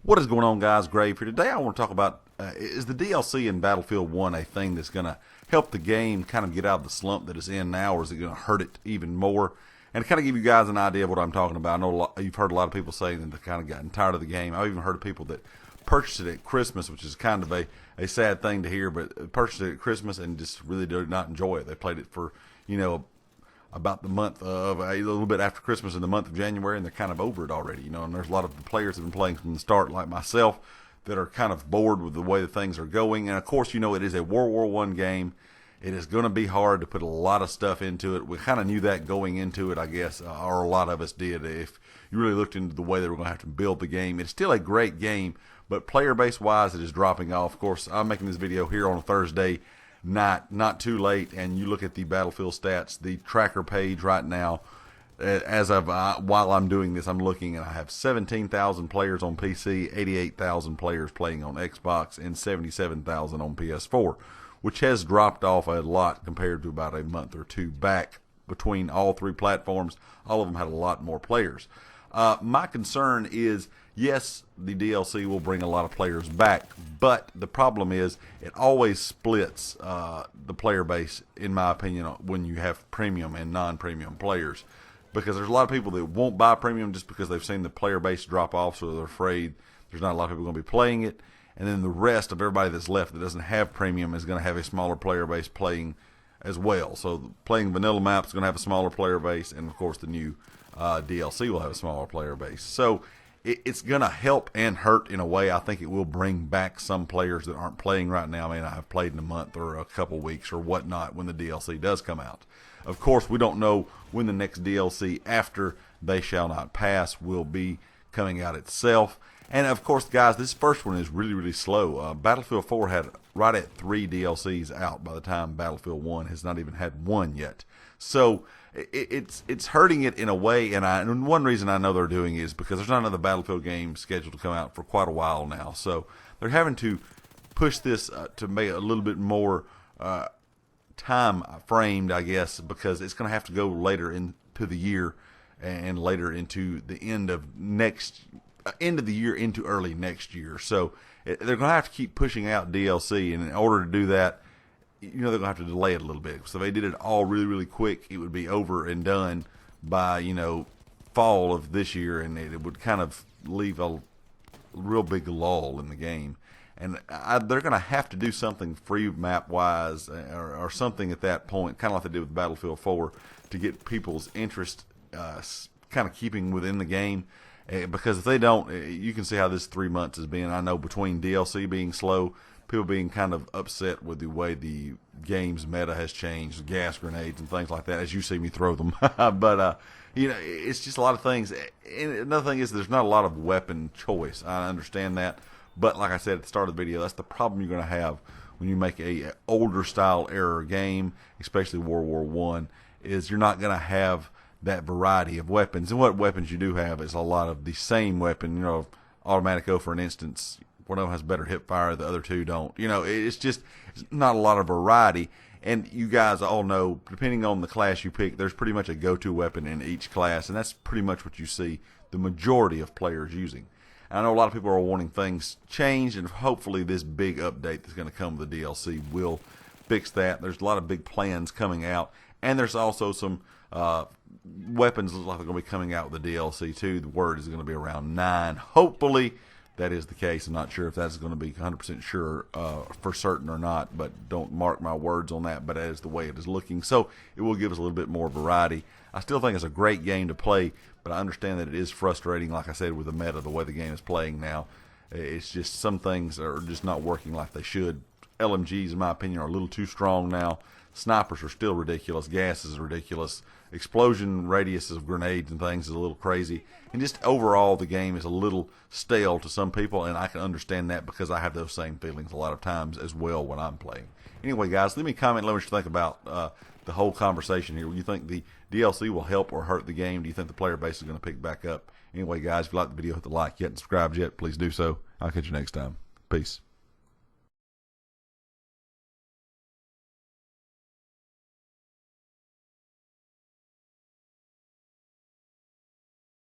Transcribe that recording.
What is going on, guys? Grave here. Today I want to talk about is the DLC in Battlefield 1 a thing that's going to help the game kind of get out of the slump that it's in now, or is it going to hurt it even more? And to kind of give you guys an idea of what I'm talking about, I know you've heard a lot of people saying that they've kind of gotten tired of the game. I've even heard of people that purchased it at Christmas, which is kind of a sad thing to hear, but purchased it at Christmas and just really did not enjoy it. They played it for, about the month of a little bit after Christmas in the month of January, and they're kind of over it already, and there's a lot of players that have been playing from the start, like myself, that are kind of bored with the way that things are going. And of course, it is a World War I game. It is going to be hard to put a lot of stuff into it. We kind of knew that going into it, I guess, or a lot of us did. If you really looked into the way they were going to have to build the game, it's still a great game, but player base wise, it is dropping off. Of course, I'm making this video here on a Thursday night, not too late, and you look at the Battlefield stats, the tracker page right now, as of while I'm doing this, I'm looking, and I have 17,000 players on PC, 88,000 players playing on Xbox, and 77,000 on PS4, which has dropped off a lot compared to about a month or two back. Between all three platforms, all of them had a lot more players. My concern is, yes, the DLC will bring a lot of players back, but the problem is it always splits the player base, in my opinion, when you have premium and non-premium players. Because there's a lot of people that won't buy premium just because they've seen the player base drop off, so they're afraid there's not a lot of people going to be playing it. And then the rest of everybody that's left that doesn't have premium is going to have a smaller player base playing as well. So playing vanilla maps is going to have a smaller player base, and of course the new DLC will have a smaller player base. So it's going to help and hurt in a way. I think it will bring back some players that aren't playing right now. I mean, I've played in a month or a couple weeks or whatnot when the DLC does come out. Of course, we don't know when the next DLC after They Shall Not Pass will be coming out itself. And of course, guys, this first one is really, really slow. Battlefield 4 had right at 3 DLCs out by the time Battlefield 1 has not even had one yet. So it's hurting it in a way, and one reason I know they're doing it is because there's not another Battlefield game scheduled to come out for quite a while now. So they're having to push this to make it a little bit more time framed, I guess, because it's going to have to go later into the year and later into the end of the year into early next year. So they're going to have to keep pushing out DLC, and in order to do that, they're going to have to delay it a little bit. So if they did it all really, really quick, it would be over and done by, fall of this year, and it would kind of leave a real big lull in the game. And they're going to have to do something free map-wise or something at that point, kind of like they did with Battlefield 4, to get people's interest kind of keeping within the game. Because if they don't, you can see how this 3 months has been. I know between DLC being slow, people being kind of upset with the way the game's meta has changed, gas grenades and things like that, as you see me throw them. But, it's just a lot of things. And another thing is there's not a lot of weapon choice. I understand that. But like I said at the start of the video, that's the problem you're going to have when you make a older style era game, especially World War I, is you're not going to have that variety of weapons. And what weapons you do have is a lot of the same weapon. Automatic O, for an instance, one of them has better hip fire, the other two don't. It's not a lot of variety. And you guys all know, depending on the class you pick, there's pretty much a go-to weapon in each class, and that's pretty much what you see the majority of players using. I know a lot of people are wanting things changed, and hopefully this big update that's going to come with the DLC will fix that. There's a lot of big plans coming out, and there's also some weapons look like they're going to be coming out with the DLC too. The word is going to be around 9. Hopefully that is the case. I'm not sure if that's going to be 100% sure for certain or not, but don't mark my words on that, but that is the way it is looking. So it will give us a little bit more variety. I still think it's a great game to play, but I understand that it is frustrating, like I said, with the meta, the way the game is playing now. It's just some things are just not working like they should. LMGs, in my opinion, are a little too strong now. Snipers are still ridiculous. Gas is ridiculous. Explosion radius of grenades and things is a little crazy. And just overall, the game is a little stale to some people, and I can understand that because I have those same feelings a lot of times as well when I'm playing. Anyway, guys, leave me a comment. Let me know what you think about the whole conversation here. Do you think the DLC will help or hurt the game? Do you think the player base is going to pick back up? Anyway, guys, if you like the video, hit the like. If you haven't subscribed yet, please do so. I'll catch you next time. Peace.